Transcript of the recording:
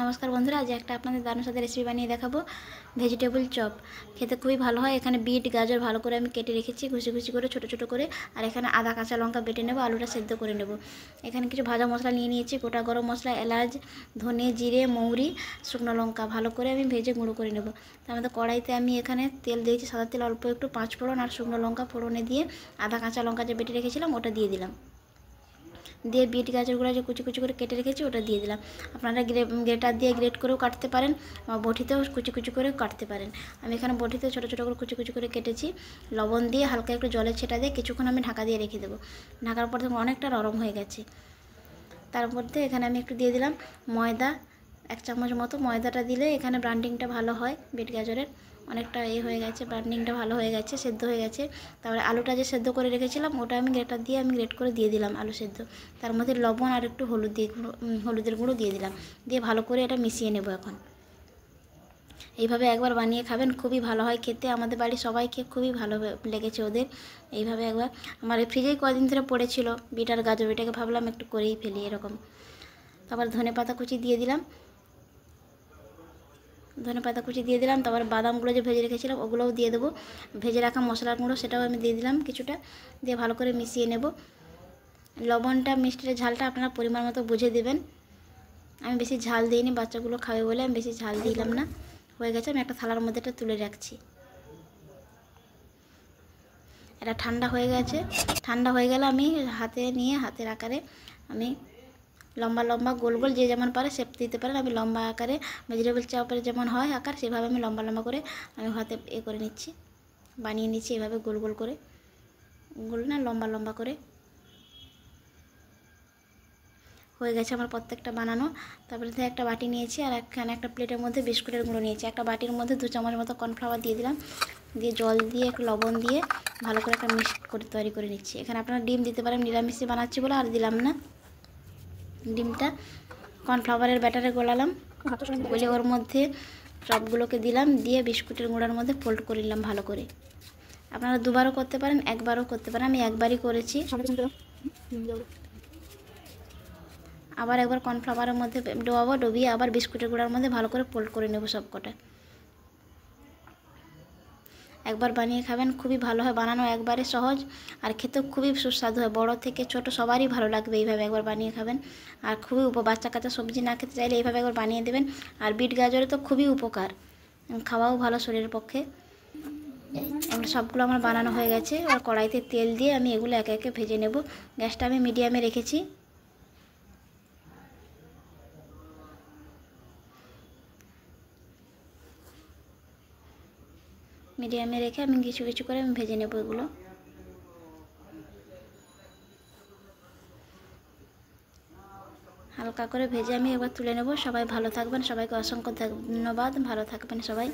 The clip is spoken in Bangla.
নমস্কার বন্ধুরা, আজ একটা আপনাদের দারুণ সাথে রেসিপি বানিয়ে দেখাবো ভেজিটেবল চপ। খেতে খুবই ভালো হয়। এখানে বিট গাজর ভালো করে আমি কেটে রেখেছি ঘুষি ঘুষি করে ছোটো ছোটো করে। আর এখানে আদা কাঁচা লঙ্কা বেটে নেবো, আলুটা সেদ্ধ করে নেব। এখানে কিছু ভাজা মশলা নিয়ে নিয়েছি, গোটা গরম মশলা, এলাচ, ধনে, জিরে, মৌরি, শুকনো লঙ্কা ভালো করে আমি ভেজে গুঁড়ো করে নেব। তার মধ্যে কড়াইতে আমি এখানে তেল দিয়েছি, সাদা তেল, অল্প একটু পাঁচ ফোড়ন আর শুকনো লঙ্কা ফোড়নে দিয়ে আদা কাঁচা লঙ্কা যে বেটে রেখেছিলাম ওটা দিয়ে দিলাম। দিয়ে বিট গাজরগুলো যে কুচি কুচি করে কেটে রেখেছি ওটা দিয়ে দিলাম। আপনারা গ্রেটার দিয়ে গ্রেট করেও কাটতে পারেন, বটিতেও কুচি কুচি করে কাটতে পারেন। আমি এখানে বটিতে ছোটো ছোটো করে কুচি কুচি করে কেটেছি। লবণ দিয়ে হালকা একটু জলের ছেটা দিয়ে কিছুক্ষণ আমি ঢাকা দিয়ে রেখে দেবো। ঢাকার পর থেকে অনেকটা নরম হয়ে গেছে। তার মধ্যে এখানে আমি একটু দিয়ে দিলাম ময়দা, 1 চামচ মতো। ময়দাটা দিলে এখানে ব্রান্ডিংটা ভালো হয়। বিট গাজরের অনেকটা হয়ে গেছে, ব্রান্ডিংটা ভালো হয়ে গেছে, সেদ্ধ হয়ে গেছে। তারপরে আলুটা যে সেদ্ধ করে রেখেছিলাম ওটা আমি গ্রেটার দিয়ে গ্রেট করে দিয়ে দিলাম আলু সেদ্ধ। তার মধ্যে লবণ আর একটু হলুদের গুঁড়ো দিয়ে দিলাম। দিয়ে ভালো করে এটা মিশিয়ে নেব। এখন এইভাবে একবার বানিয়ে খাবেন, খুবই ভালো হয় খেতে। আমাদের বাড়ির সবাইকে খুবই ভালো লেগেছে ওদের। এইভাবে একবার, আমার ফ্রিজেই কদিন ধরে পড়েছিল বিট আর গাজর, এটাকে ভাবলাম একটু করেই ফেলি এরকম। তারপর ধনে পাতা কুচি দিয়ে দিলাম, তারপর বাদামগুলো যে ভেজে রেখেছিলাম ওগুলোও দিয়ে দেবো। ভেজে রাখা মশলার গুঁড়ো সেটাও আমি দিয়ে দিলাম কিছুটা, দিয়ে ভালো করে মিশিয়ে নেব। লবণটা, মিষ্টির ঝালটা আপনারা পরিমাণ মতো বুঝে দেবেন। আমি বেশি ঝাল দিইনি, বাচ্চাগুলো খাবে বলে আমি বেশি ঝাল দিলাম না। হয়ে গেছে, আমি একটা থালার মধ্যে এটা তুলে রাখছি। এটা ঠান্ডা হয়ে গেছে। ঠান্ডা হয়ে গেলে আমি হাতে নিয়ে হাতের আকারে আমি লম্বা লম্বা গোল গোল যে যেমন পারে শেপ দিতে পারেন। আমি লম্বা আকারে ভেজিটেবল চপের যেমন হয় আকার সেভাবে আমি লম্বা লম্বা করে আমি হাতে করে নিচ্ছি, বানিয়ে নিচ্ছি এভাবে গোল গোল করে, গোল না লম্বা লম্বা করে। হয়ে গেছে আমার প্রত্যেকটা বানানো। তারপরে একটা বাটি নিয়েছি আর এখানে একটা প্লেটের মধ্যে বিস্কুটের গুঁড়ো নিয়েছি। একটা বাটির মধ্যে 2 চামচ মতো কর্নফ্লাওয়ার দিয়ে দিলাম, দিয়ে জল দিয়ে একটু লবণ দিয়ে ভালো করে একটা মিক্স করে তৈরি করে নিচ্ছি। এখানে আপনারা ডিম দিতে পারেন, নিরামিষে বানাচ্ছি বলে আর দিলাম না। ডিমটা কর্নফ্লাওয়ারের ব্যাটারে গোলালাম, গলে ওর মধ্যে সবগুলোকে দিলাম, দিয়ে বিস্কুটের গুঁড়ার মধ্যে ফোল্ড করে নিলাম ভালো করে। আপনারা দুবারও করতে পারেন, একবারও করতে পারেন, আমি একবারই করেছি। আবার একবার কর্নফ্লাওয়ারের মধ্যে ডুবিয়ে আবার বিস্কুটের গুঁড়ার মধ্যে ভালো করে ফোল্ড করে নেব সবকটা। একবার বানিয়ে খাবেন, খুবই ভালো হয়। বানানো একবারে সহজ আর খেতেও খুবই সুস্বাদু হয়। বড় থেকে ছোট সবারই ভালো লাগবে এইভাবে একবার বানিয়ে খাবেন। আর খুবই বাচ্চা কাচ্চা সবজি না খেতে চাইলে এইভাবে একবার বানিয়ে দেবেন। আর বিট গাজরে তো খুবই উপকার, খাওয়াও ভালো শরীরের পক্ষে। এগুলো সবগুলো আমার বানানো হয়ে গেছে। আর কড়াইতে তেল দিয়ে আমি এগুলো একে একে ভেজে নেব। গ্যাসটা আমি মিডিয়ামে রেখেছি। মিডিয়ামে রেখে আমি কিছু কিছু করে আমি ভেজে নেব এগুলো। হালকা করে ভেজে আমি এবার তুলে নেব। সবাই ভালো থাকবেন, সবাইকে অসংখ্য ধন্যবাদ। ভালো থাকবেন সবাই।